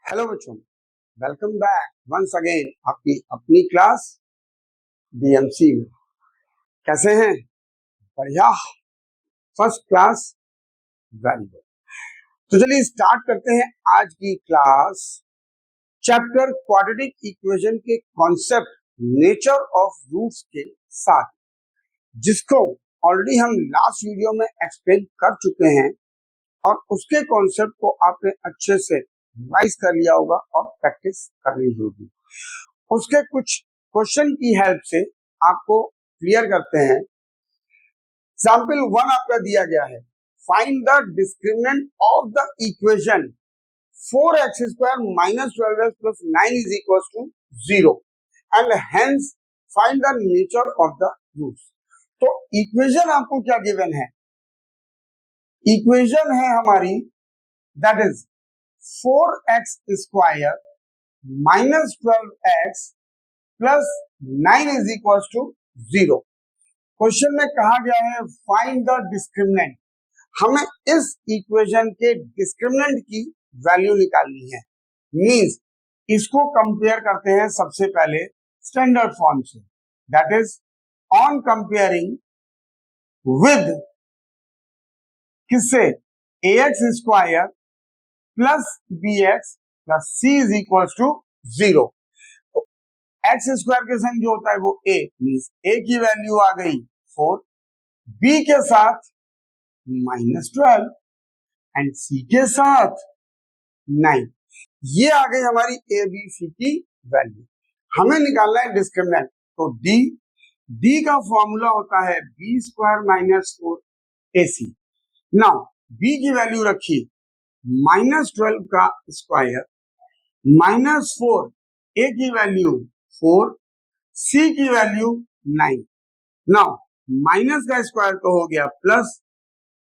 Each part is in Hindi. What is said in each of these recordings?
हेलो बच्चों, वेलकम बैक वंस अगेन आपकी अपनी क्लास डीएमसी में। कैसे हैं? बढ़िया, फर्स्ट क्लास, वेरी गुड। तो चलिए स्टार्ट करते हैं आज की क्लास। चैप्टर क्वाड्रेटिक इक्वेशन के कॉन्सेप्ट नेचर ऑफ रूट्स के साथ, जिसको ऑलरेडी हम लास्ट वीडियो में एक्सप्लेन कर चुके हैं और उसके कॉन्सेप्ट को आपने अच्छे से रिवाइज कर लिया होगा और प्रैक्टिस करनी होगी। उसके कुछ क्वेश्चन की हेल्प से आपको क्लियर करते हैं। एग्जाम्पल 1 आपका दिया गया है, find the discriminant of the equation 4x² minus 12x plus 9 is equals to 0 and hence find the nature of the roots। तो इक्वेशन आपको क्या गिवन है? इक्वेशन है हमारी that is 4x² minus 12x plus 9 is equals to 0। Question में कहा गया है फाइंड द डिस्क्रिमिनेंट। हमें इस इक्वेशन के डिस्क्रिमिनेंट की वैल्यू निकालनी है। मींस इसको कंपेयर करते हैं सबसे पहले स्टैंडर्ड फॉर्म से, that is on comparing with किससे? ax² plus bx plus c is equal to 0। x² के संग जो होता है वो a, मींस a की वैल्यू आ गई 4, b के साथ -12 एंड c के साथ 9। ये आ गई हमारी a b c की वैल्यू। हमें निकालना है डिस्क्रिमिनेंट। तो d का फॉर्मूला होता है b² - 4ac। नाउ b की वैल्यू रखी -12 का स्क्वायर -4, a की वैल्यू 4, c की वैल्यू 9। नाउ माइनस का स्क्वायर तो हो गया, प्लस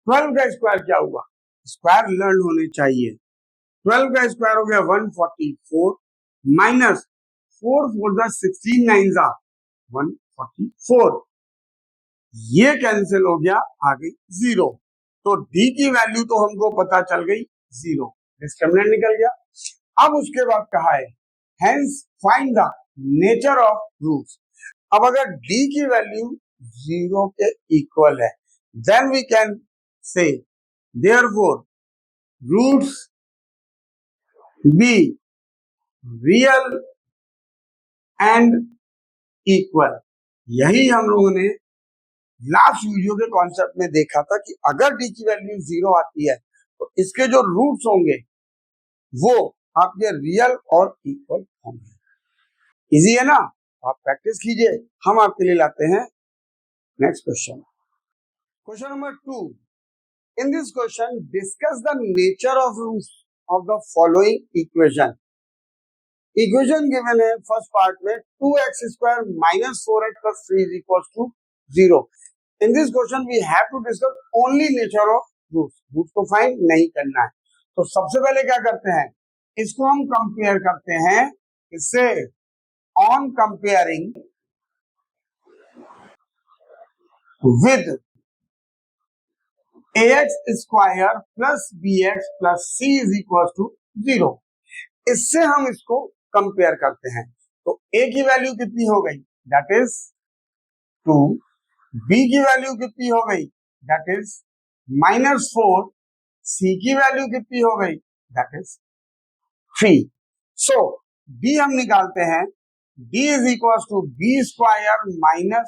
12 का स्क्वायर क्या हुआ? स्क्वायर लर्न होने चाहिए। 12 का स्क्वायर हो गया 144 माइनस 4 4 जा 16 9 जा 144, ये कैंसिल हो गया, आ गई 0। तो d की वैल्यू तो हमको पता चल गई 0, डिस्क्रिमिनेंट निकल गया। अब उसके बाद कहा है hence find the nature of roots. अब अगर d की वैल्यू 0 के इक्वल है, then we can say therefore roots be real and equal. यही हम लोगों ने लास्ट वीडियो के कॉन्सेप्ट में देखा था कि अगर d की वैल्यू 0 आती है तो इसके जो रूट्स होंगे वो आपके रियल और इक्वल होंगे। इजी है ना? आप प्रैक्टिस कीजिए। हम आपके लिए लाते हैं next question. Question number 2, in this question discuss the nature of roots of the following equation. Equation given है फर्स्ट पार्ट में 2x² - 4x plus 3 is equals to 0। In this question we have to discuss only nature of roots। Roots को फाइंड नहीं करना है। तो सबसे पहले क्या करते हैं, इसको हम कंपेयर करते हैं इससे, on comparing with ax² plus bx plus c is equal to 0। इससे हम इसको कंपेयर करते हैं। तो a की वैल्यू कितनी हो गई? That is 2। b की वैल्यू कितनी हो गई? That is -4। c की वैल्यू कितनी हो गई? That is 3। सो b हम निकालते हैं, d is equal to b² -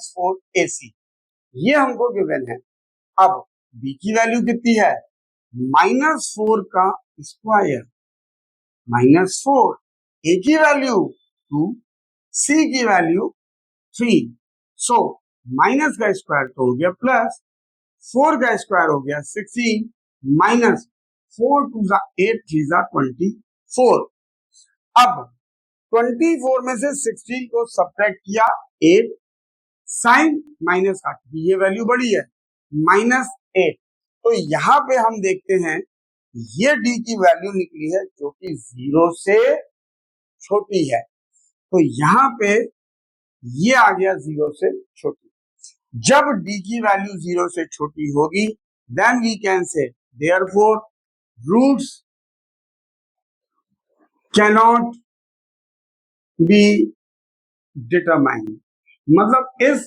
4ac। ये हमको गिवन है। अब b की वैल्यू कितनी है? -4 का स्क्वायर -4, a की वैल्यू 2, c की वैल्यू 3। सो माइनस का स्क्वायर तो हो गया प्लस, 4 का स्क्वायर हो गया 16 माइनस 4 2 जा 8 3 जा 24। अब 24 में से 16 को सब्ट्रैक्ट किया 8, साइन माइनस का, ये वैल्यू बड़ी है -8। तो यहां पे हम देखते हैं ये d की वैल्यू निकली है जो कि 0 से छोटी है। तो यहां पे ये आ गया 0 से छोटी। जब d की वैल्यू 0 से छोटी होगी then we can say therefore roots cannot be determined, मतलब इस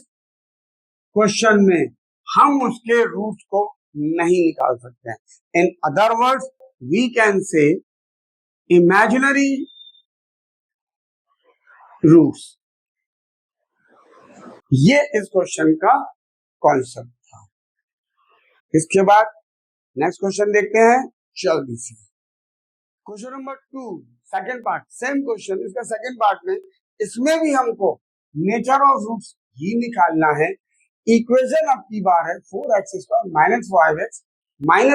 क्वेश्चन में हम उसके रूट्स को नहीं निकाल सकते हैं। In other words we can say imaginary roots. ये इस क्वेश्चन का कॉन्सेप्ट था। इसके बाद नेक्स्ट क्वेश्चन देखते हैं जल्दी से। Question number 2 second part, same question, इसका सेकंड पार्ट में इसमें भी हमको नेचर ऑफ रूट्स ही निकालना है। इक्वेशन अब की बार है 4x² - 5x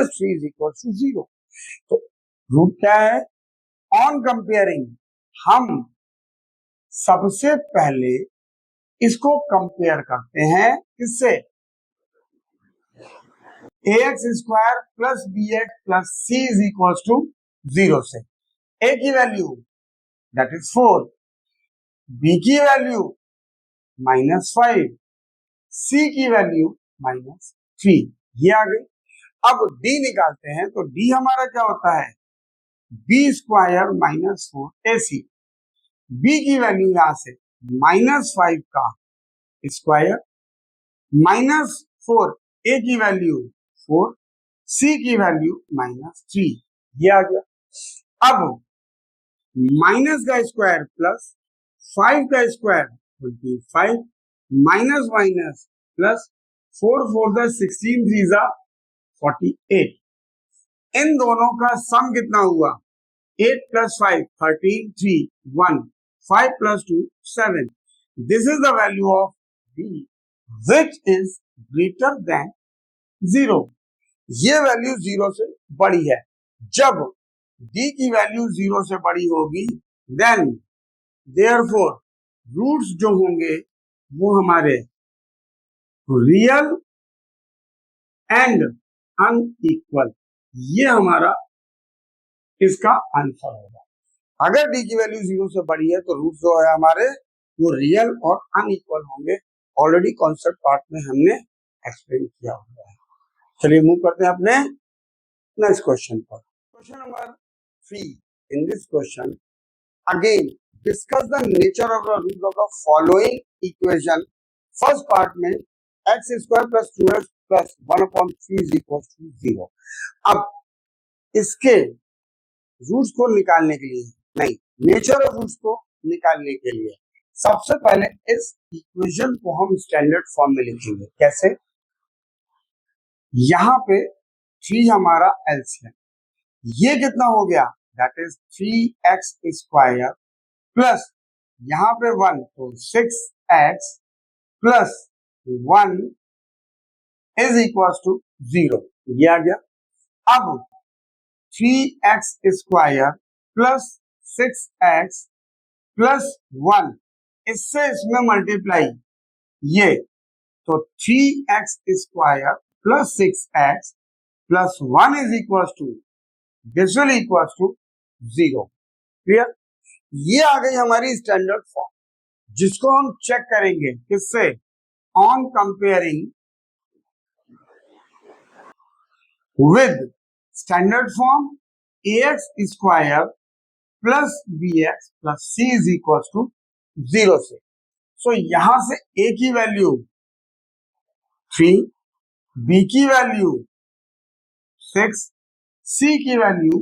- 3 = 0। तो रूट क्या है? ऑन कंपेयरिंग हम सबसे पहले इसको कंपेयर करते हैं किससे? ax² + bx + c = 0 से। a की वैल्यू दैट इज 4, b की वैल्यू -5, c की वैल्यू -3, ये आ गई। अब d निकालते हैं तो d हमारा क्या होता है? b² - 4ac। b की वैल्यू यहां से -5 का स्क्वायर -4, a की वैल्यू 4, c की वैल्यू -3, ये आ गया। अब माइनस का स्क्वायर प्लस 5 का स्क्वायर 25, माइनस माइनस प्लस 4 4 16 3 48। इन दोनों का सम कितना हुआ? 8 + 5 13 3 1 5 + 2 7। This is the value of b which is greater than 0। ये वैल्यू 0 से बड़ी है। जब d की वैल्यू 0 से बड़ी होगी देन देयरफॉर रूट्स जो होंगे वो हमारे रियल एंड अनइक्वल, ये हमारा इसका आंसर होगा। अगर d की वैल्यू 0 से बड़ी है तो रूट्स जो है हमारे वो रियल और अनइक्वल होंगे। ऑलरेडी कॉन्सेप्ट पार्ट में हमने एक्सप्लेन किया हुआ है। चलिए मूव करते हैं अपने नेक्स्ट क्वेश्चन पर। Question number 3, in this question again discuss the nature of the root of the following equation। First part में x² + 2x + 1/3 = 0। अब इसके रूट्स को निकालने के लिए, नहीं, नेचर ऑफ रूट्स को निकालने के लिए सबसे पहले इस इक्वेशन को हम स्टैंडर्ड फॉर्म में लिखेंगे। कैसे? यहां पे 3 हमारा एलसीएम, ये कितना हो गया? दैट इज 3x² प्लस यहां पे 1 तो 6x प्लस 1 = 0, ये आ गया। अब 3x² प्लस 6x प्लस 1, इससे इसमें मल्टीप्लाई, ये तो 3x² plus 6x plus 1 this will equal to 0। Clear? ये आ गई हमारी स्टैंडर्ड फॉर्म, जिसको हम चेक करेंगे किससे? On comparing with standard form ax² plus bx plus c = 0 से। सो यहां से a की वैल्यू 3, b की वैल्यू 6, c की वैल्यू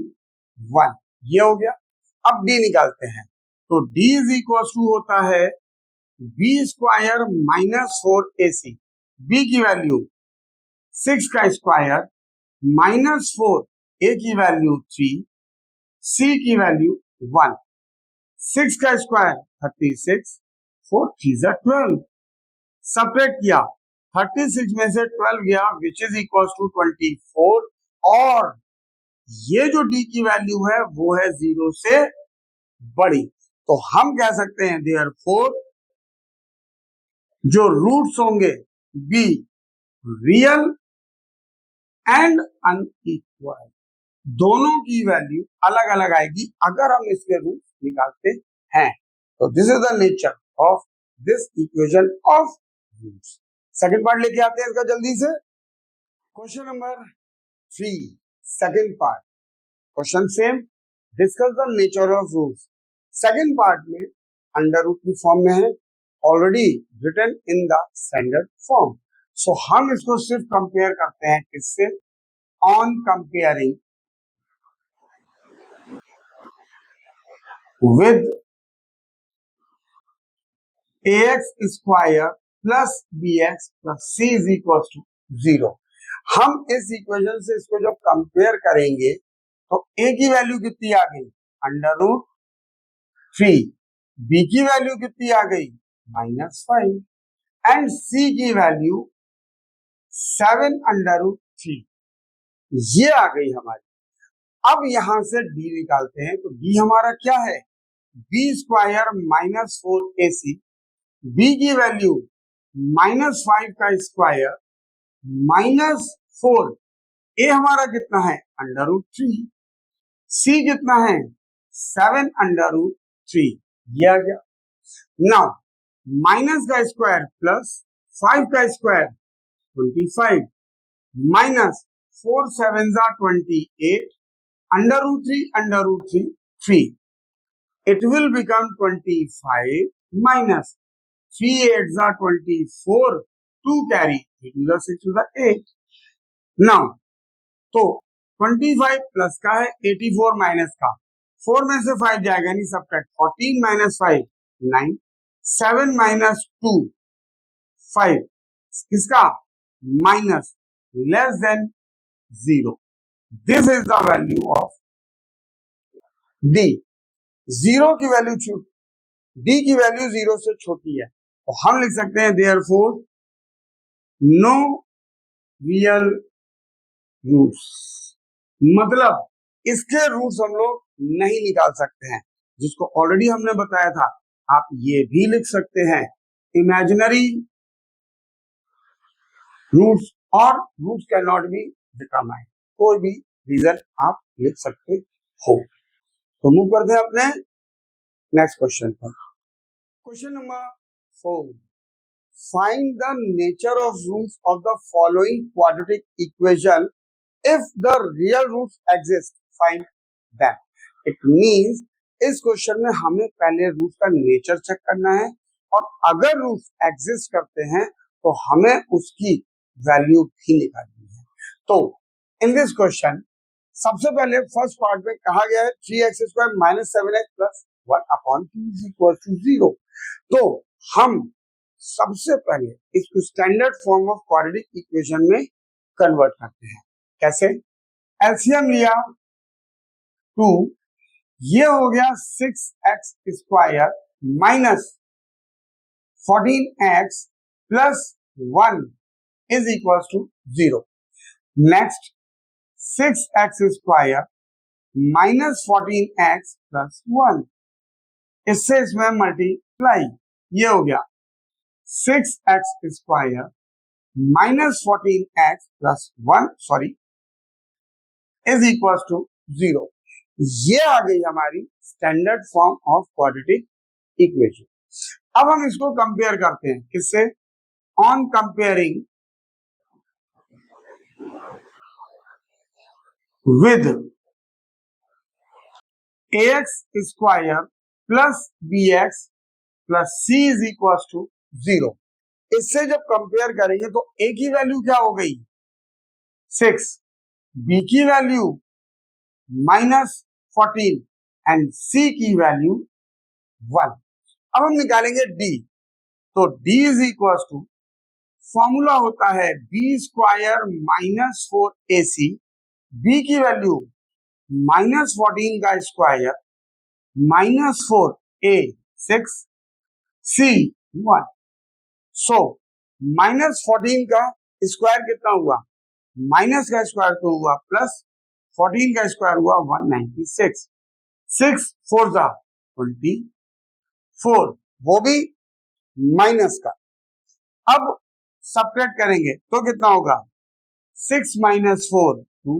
1, ये हो गया। अब d निकालते हैं तो d = होता है b² - 4ac। b की वैल्यू 6 का स्क्वायर -4, a की वैल्यू 3, c की वैल्यू 1, 6 का स्क्वायर 36, 4 3 12, सब्ट्रैक्ट किया 36 में से 12 गया विच इज इक्वल टू 24, और ये जो d की वैल्यू है वो है 0 से बड़ी। तो हम कह सकते हैं देयरफॉर जो रूट्स होंगे बी रियल एंड अनइक्वल, दोनों की वैल्यू अलग अलग आएगी अगर हम इसके रूट्स निकालते हैं। तो this is the nature of this equation of roots. Second part लेके आते हैं इसका जल्दी से। Question number 3 second part, question same, discuss the nature of roots. Second part में अंडर रूट की फॉर्म में है, already written in the standard form. So हम इसको सिर्फ कंपेयर करते हैं किससे, on comparing with ax square plus bx plus c is equal to 0। हम इस इक्वेशन से इसको जब कंपेयर करेंगे तो a की वैल्यू कितनी आ गई, अंडर रूट 3, b की वैल्यू कितनी आ गई, -5 एंड c की वैल्यू 7 अंडर रूट 3, ये आ गई हमारी। अब यहां से d निकालते हैं, तो d हमारा क्या है, b स्क्वायर -4ac, b की वैल्यू -5 का स्क्वायर -4, a हमारा कितना है, अंडर रूट 3, c कितना है, 7 अंडर रूट 3, ये आ गया। नाउ माइनस का स्क्वायर प्लस 5 का square 25 minus 4 7 28 under root 3 it will become 25 minus 3 8 24 2 carry 3 to the 6 to the 8। now तो 25 प्लस का है 84 माइनस का, 4 में से 5 जाएगा नहीं, सब्ट्रैक्ट 14 माइनस 5 9 7 माइनस 2 5, इसका minus less than 0। This is the value of D. 0 की वैल्यू डी की वैल्यू 0 से छोटी है, तो हम लिख सकते हैं देयरफॉर नो रियल रूट्स, मतलब इसके रूट्स हम लोग नहीं निकाल सकते हैं, जिसको ऑलरेडी हमने बताया था। आप ये भी लिख सकते हैं इमेजिनरी रूट्स और roots can not be determined, कोई भी रीजन आप लिख सकते हो। तो मूव करते हैं अपने नेक्स्ट क्वेश्चन पर। Question number 4, find the nature of roots of the following quadratic equation if the real roots exist find them। it means इस क्वेश्चन में हमें पहले रूट्स का नेचर चेक करना है, और अगर रूट्स एग्जिस्ट करते हैं तो हमें उसकी वैल्यू भी निकालनी है। तो इन दिस क्वेश्चन सबसे पहले फर्स्ट पार्ट में कहा गया है 3x square minus 7x plus 1 upon 2 is equal to 0। तो हम सबसे पहले इसको standard form of quadratic equation में कन्वर्ट करते हैं। कैसे, एलसीएम लिया 2, ये हो गया 6x square minus 14x plus 1 is equal to 0। Next 6x square minus 14x plus 1, इससे इसमें मल्टीप्लाई, ये हो गया 6x square minus 14x plus 1 is equal to 0। ये आ गई हमारी standard form of quadratic equation. अब हम इसको कंपेयर करते हैं किससे, on comparing with ax square plus bx plus c is equal to 0। इससे जब कंपेयर करेंगे तो a की वैल्यू क्या हो गई 6, b की वैल्यू -14 एंड c की वैल्यू 1। अब हम निकालेंगे d, तो d is equal to formula होता है b स्क्वायर -4ac, b की वैल्यू -14 का स्क्वायर -4a 6 c 1। सो -14 का स्क्वायर कितना हुआ, माइनस का स्क्वायर तो हुआ प्लस 14 का स्क्वायर हुआ 196, 6 4 24, वो भी माइनस का। अब सब्ट्रैक्ट करेंगे तो कितना होगा 6 माइनस 4 2,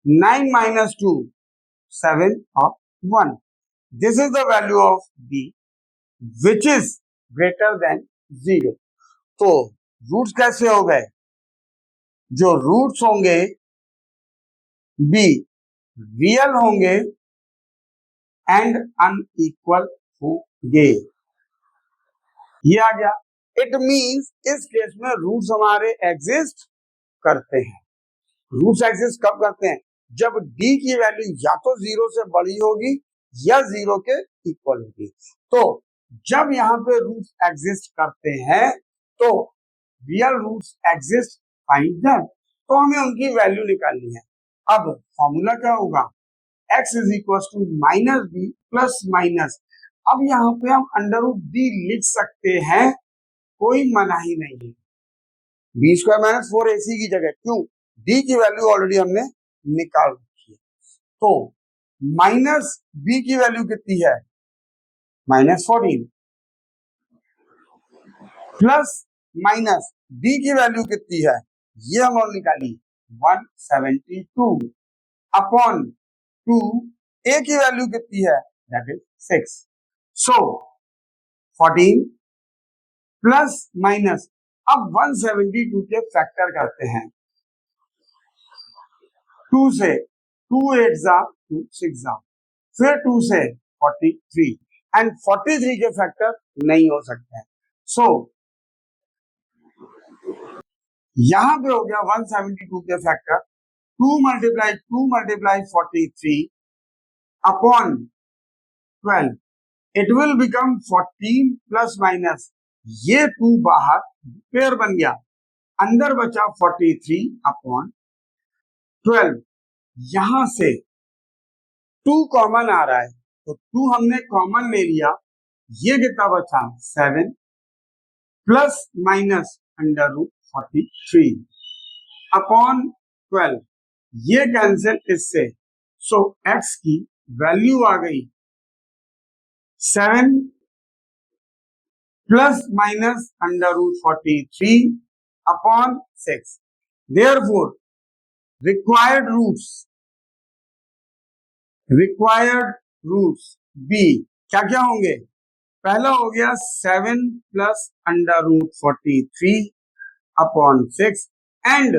9 माइनस 2 7 और 1। This is the value of b which is greater than 0। तो रूट्स कैसे हो गए, जो रूट्स होंगे b रियल होंगे एंड अनइक्वल होंगे। ये आ गया। इट मींस इस केस में रूट्स हमारे एग्जिस्ट करते हैं। रूट्स एग्जिस्ट कब करते हैं? जब d की वैल्यू या तो 0 से बड़ी होगी या 0 के इक्वल होगी। तो जब यहाँ पे रूट्स एग्जिस्ट करते हैं तो real roots exist, find them. तो हमें उनकी वैल्यू निकालनी है। अब फॉर्मूला क्या होगा? x is equal to minus b plus minus. अब यहाँ पे हम अंडर रूट डी लिख सकते हैं, कोई मनाही नहीं है। बी स्क्वायर माइनस 4ac की जगह, क्यों? डी की वैल्यू ऑलरेडी हमने निकाल रखी है। तो माइनस बी की वैल्यू कितनी है? -14 प्लस माइनस डी की वैल्यू कितनी है? ये हम और निकाली 172 अपॉन 2। ए की वैल्यू कितनी है? That is 6। So 14 plus minus, अब 172 के फैक्टर करते हैं 2 से, 2 8 जा 2 6 जा, फिर 2 से 43 एंड 43 के फैक्टर नहीं हो सकते हैं। सो यहां पे हो गया 172 के factor 2 multiply 43 upon 12, it will become 14 plus minus, ये 2 बाहर पेयर बन गया, अंदर बचा 43 अपॉन 12। यहां से 2 कॉमन आ रहा है तो 2 हमने कॉमन ले लिया, ये कितना बचा? 7 plus minus under root 43 upon 12, ये कैंसिल इससे। सो x की वैल्यू आ गई 7 plus minus under root 43 upon 6। Therefore required roots be क्या क्या होंगे? पहला हो गया 7 plus under root 43 upon 6 and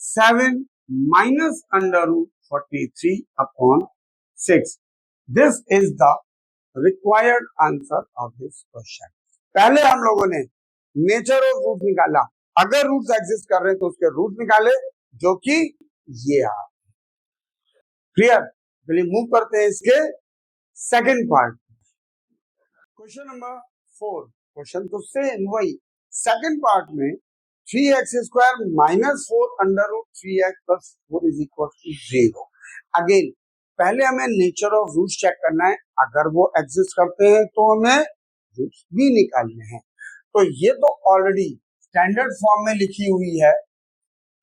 7 minus under root 43 upon 6। This is the required answer of this question. पहले हम लोगों ने नेचर ऑफ रूट निकाला, अगर रूट्स एग्जिस्ट कर रहे हैं तो उसके रूट निकाले, जो कि ये आ। क्लियर? चलिए मूव करते हैं इसके second part. Question number 4, question तो सेम वही। सेकंड पार्ट में 3x square minus 4 under root 3x plus 4 is equal to 0। Again पहले हमें नेचर ऑफ रूट्स चेक करना है, अगर वो एग्जिस्ट करते हैं तो हमें रूट्स भी निकालने हैं। तो ये तो ऑलरेडी स्टैंडर्ड फॉर्म में लिखी हुई है,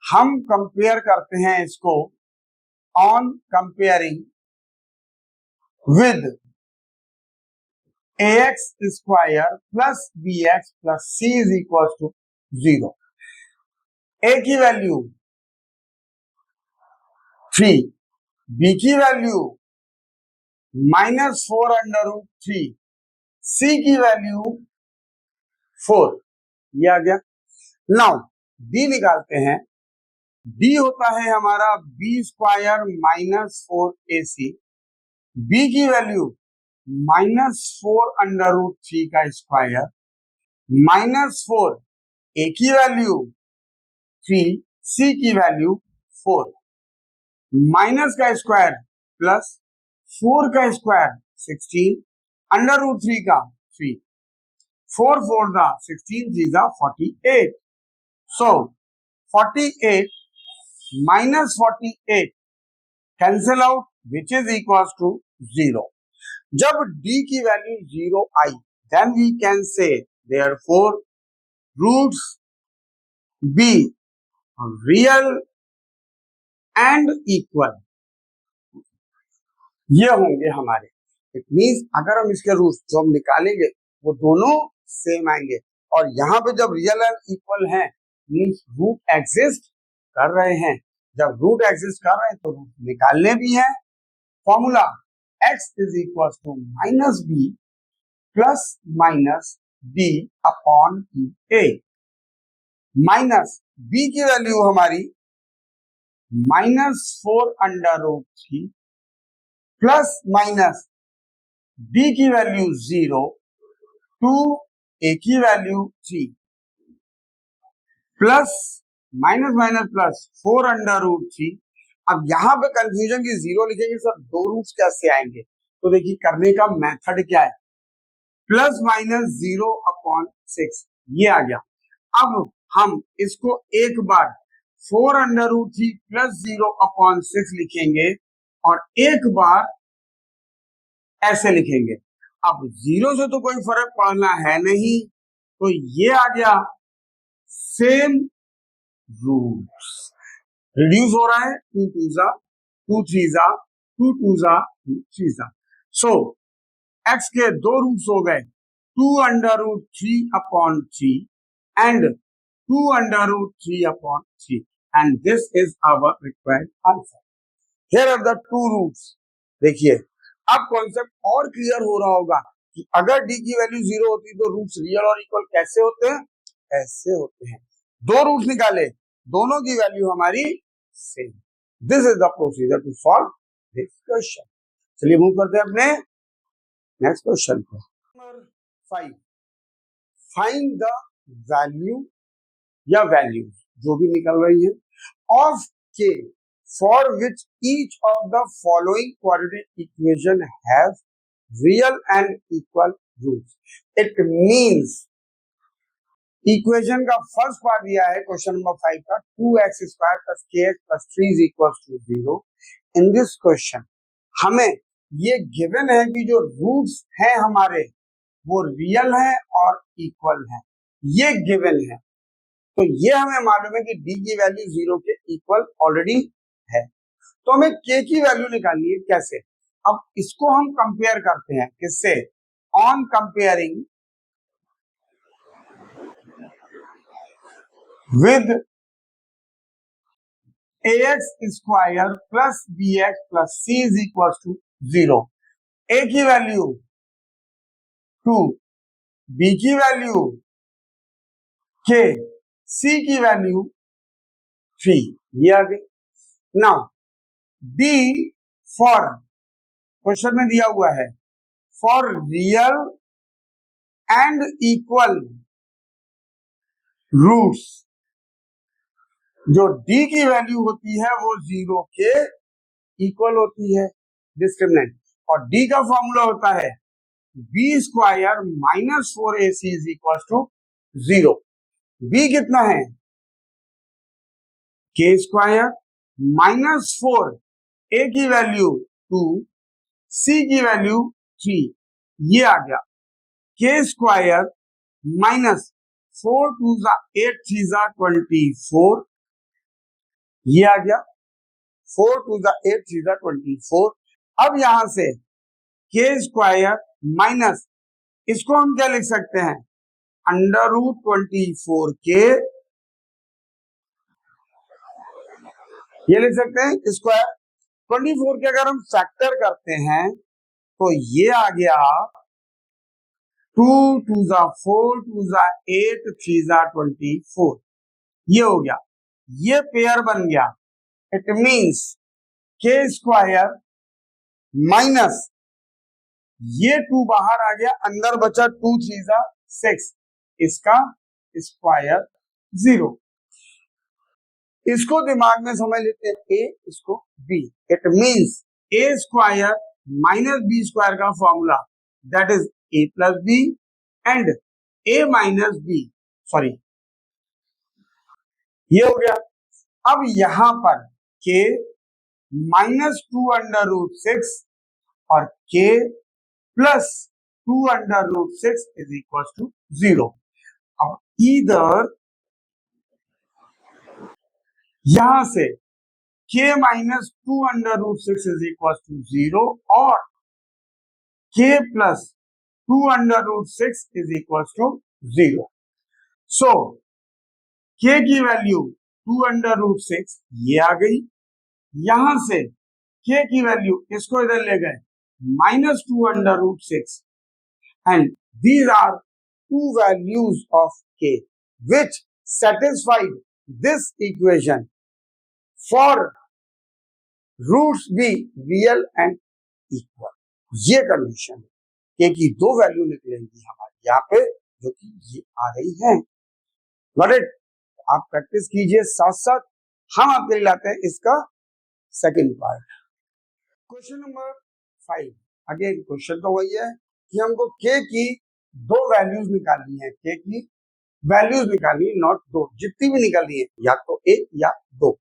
हम कंपेयर करते हैं इसको on comparing with ax square plus bx plus c is equal to 0। a की वैल्यू 3, b की वैल्यू -4 अंडर रूट 3, c की वैल्यू 4, ये आ गया। नाउ d निकालते हैं। d होता है हमारा b स्क्वायर -4ac, b की वैल्यू -4 अंडर रूट 3 का स्क्वायर -4, a की वैल्यू 3, c की वैल्यू 4, माइनस का स्क्वायर प्लस 4 का स्क्वायर 16 अंडर रूट 3 का 3, 4 4 दा 16 3 दा 48। So 48 minus 48 cancel out which is equal to 0। जब d की वैल्यू 0 आई then we can say therefore roots be real and equal, ये होंगे हमारे। इट मींस अगर हम इसके रूट्स जो हम निकालेंगे वो दोनों सेम आएंगे, और यहाँ पे जब रियल एंड इक्वल हैं मींस रूट एग्जिस्ट कर रहे हैं। जब रूट एग्जिस्ट कर रहे हैं तो रूट निकालने भी हैं। Formula x is equal to minus b plus minus d upon a. Minus b की वैल्यू हमारी -4 under root 3 plus minus d की वैल्यू 0, 2 a की value 3 plus minus minus plus 4√3। अब यहां पे कंफ्यूजन की 0 लिखेंगे सर, दो रूट्स कैसे आएंगे? तो देखिए करने का मेथड क्या है, प्लस माइनस 0/6 ये आ गया। अब हम इसको एक बार 4√3 प्लस 0/6 लिखेंगे और एक बार ऐसे लिखेंगे। अब 0 से तो कोई फर्क पड़ना है नहीं, तो ये आ गया सेम रूट्स। रिड्यूस हो रहा है, 2 2 जा 2 3 जा 2 2 जा 3 जा। सो x के दो रूट्स हो गए, 2√3/3 and 2√3/3 and this is our required answer. Here are the two roots. देखिए अब कॉन्सेप्ट और क्लियर हो रहा होगा कि अगर d की वैल्यू 0 होती तो रूट्स रियल और इक्वल कैसे होते हैं? ऐसे होते हैं। दो रूट्स निकाले, दोनों की वैल्यू हमारी same. This is the procedure to solve this question. चलिए मूव करते हैं अपने नेक्स्ट क्वेश्चन पे। नंबर 5, फाइंड द वैल्यू या वैल्यूज जो भी निकल रही है of k for which each of the following quadratic equation have real and equal roots. It means equation का फर्स्ट पार्ट दिया है क्वेश्चन नंबर 5 का, 2x² plus kx plus 3 is equals to 0. In this question हमें ये गिवन है कि जो रूट्स हैं हमारे वो रियल है और इक्वल है, ये गिवन है। तो ये हमें मालूम है कि d की वैल्यू 0 के इक्वल ऑलरेडी है, तो हमें k की वैल्यू निकालनी है। कैसे? अब इसको हम कंपेयर करते हैं किससे? On comparing with ax² plus bx plus c is equals to 0. a की वैल्यू 2, b की वैल्यू k, c की वैल्यू 3, ये आ गई। नाउ d फॉर क्वेश्चन में दिया हुआ है for real and equal roots, जो d की वैल्यू होती है वो 0 के इक्वल होती है, डिस्क्रिमिनेंट। और d का फॉर्मूला होता है b² minus 4ac is equal to 0। b कितना है? k² माइनस 4, a की वैल्यू 2, c की वैल्यू 3, ये आ गया। k² माइनस 4 2 8 3 24, ये आ गया। 4 2 8 3 24। अब यहां से k² माइनस, इसको हम क्या लिख सकते हैं? √24 के, ये लिख सकते हैं स्क्वायर। 24 के अगर हम फैक्टर करते हैं तो ये आ गया 2 2 4 2 8 3 24, ये हो गया, ये पेयर बन गया। इट मींस k² माइनस ये 2 बाहर आ गया, अंदर बचा 2 3 6, इसका स्क्वायर 0। इसको दिमाग में समझ लेते हैं, a इसको b। It means a² minus b² का formula that is a plus b and a minus b, sorry ये हो गया। अब यहां पर k माइनस 2√6 और k plus 2√6 is equal to 0। अब इधर यहां से k minus 2√6 is equal to 0 और k plus 2√6 is equal to 0। So k की वैल्यू 2√6 ये आ गई, यहां से k की वैल्यू इसको इधर ले गए minus 2√6 and these are two values of k which satisfied this equation for roots be real and equal, ये कंडीशन। के की दो वैल्यू निकलेंगी हमारी यहाँ पे, जो कि ये आ रही है। Got it? आप प्रैक्टिस कीजिए साथ साथ, हम आपके लिए लाते हैं इसका second part. Question number 5। Again question तो वही है कि हमको के की दो वैल्यूज निकालनी है, के की वैल्यूज निकालनी है, नॉट दो, जितनी भी निकालनी है, या तो एक या दो।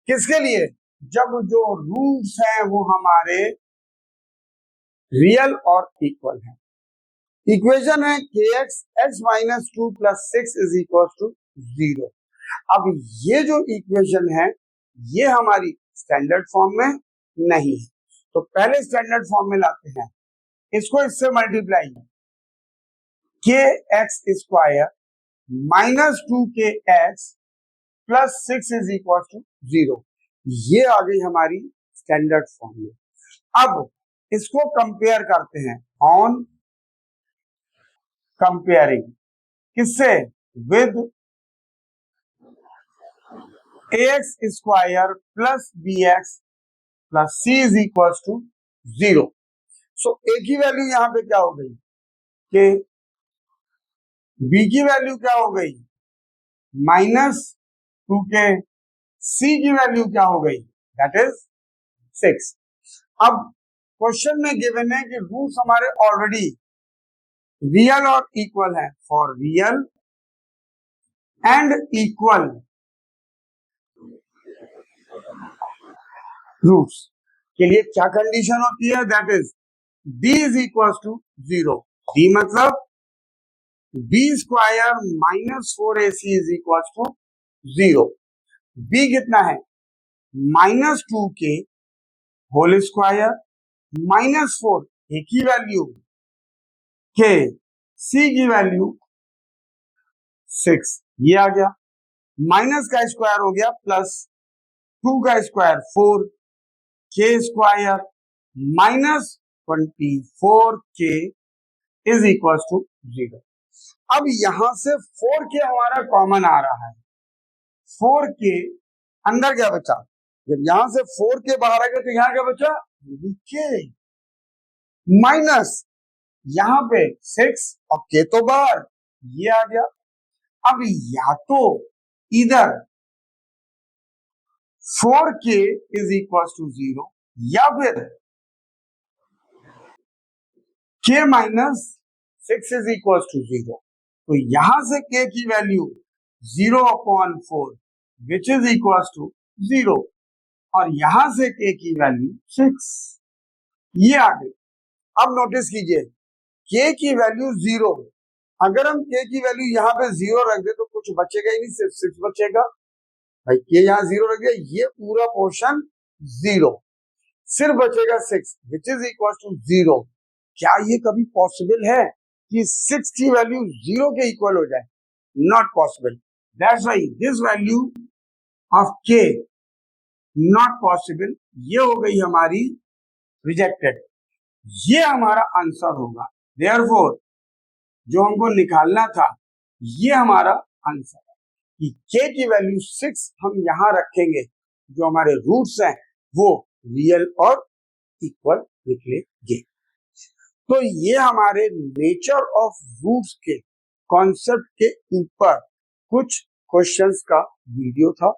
किसके लिए? जब जो रूट्स हैं वो हमारे रियल और इक्वल है। इक्वेशन है k x x minus 2 plus 6 is equal to 0। अब ये जो इक्वेशन है ये हमारी स्टैंडर्ड फॉर्म में नहीं है, तो पहले स्टैंडर्ड फॉर्म में लाते हैं इसको, इससे मल्टीप्लाई, के x square minus 2 k x plus 6 is equal to 0। ये आ गई हमारी स्टैंडर्ड फॉर्म में। अब इसको कंपेयर करते हैं ऑन कंपेयरिंग, किससे? With ax square plus bx plus c is equal to 0। So a की वैल्यू यहाँ पे क्या हो गई, कि b की वैल्यू क्या हो गई, माइनस 2 के, c की वैल्यू क्या हो गई, दैट इज 6। अब क्वेश्चन में गिवन है कि रूट्स हमारे ऑलरेडी रियल और इक्वल है। For real and equal roots के लिए क्या कंडीशन होती है, that is b is equal to 0। b मतलब b square minus 4ac is equal to 0। b कितना है, minus 2 k whole square minus 4, a की वैल्यू के, c की वैल्यू 6, ये आ गया, माइनस का स्क्वायर हो गया प्लस 2 का स्क्वायर 4, के स्क्वायर माइनस 24 के इज इक्वल टू 0। अब यहां से 4 के हमारा कॉमन आ रहा है, 4 के अंदर क्या बचा, जब यहां से 4 के बाहर आ गए तो यहां क्या बचा, के माइनस यहां पे 6 और के तो बाहर, ये आ गया। अब या तो इधर 4k इज इक्वल टू 0 या फिर k minus 6 is equal to 0। तो यहां से k की value 0/4 which is equal to 0, और यहां से k की वैल्यू 6, ये आ गई। अब नोटिस कीजिए k की वैल्यू 0, अगर हम k की वैल्यू यहाँ पे 0 रख दे तो कुछ बचेगा ही नहीं, सिर्फ 6 बचेगा। भाई ये यहाँ 0 रख दिया, ये पूरा पोर्शन 0, सिर्फ बचेगा 6 विच इज इक्वल टू 0। क्या ये कभी पॉसिबल है कि 6 की वैल्यू 0 के इक्वल हो जाए? Not possible. That's why this value of k not possible, ये हो गई हमारी रिजेक्टेड, ये हमारा आंसर होगा। देयरफॉर जो हमको निकालना था ये हमारा आंसर है कि k की वैल्यू 6 हम यहां रखेंगे, जो हमारे रूट्स हैं वो रियल और इक्वल निकलेंगे। तो ये हमारे नेचर ऑफ रूट्स के कॉन्सेप्ट के ऊपर कुछ क्वेश्चंस का वीडियो था,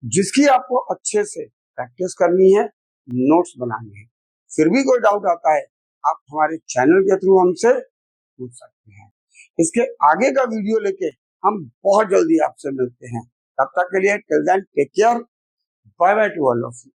जिसकी आपको अच्छे से प्रैक्टिस करनी है, नोट्स बनाने हैं। फिर भी कोई डाउट आता है आप हमारे चैनल के थ्रू हमसे पूछ सकते हैं। इसके आगे का वीडियो लेके हम बहुत जल्दी आपसे मिलते हैं। तब तक के लिए till then take care, bye bye to all of you.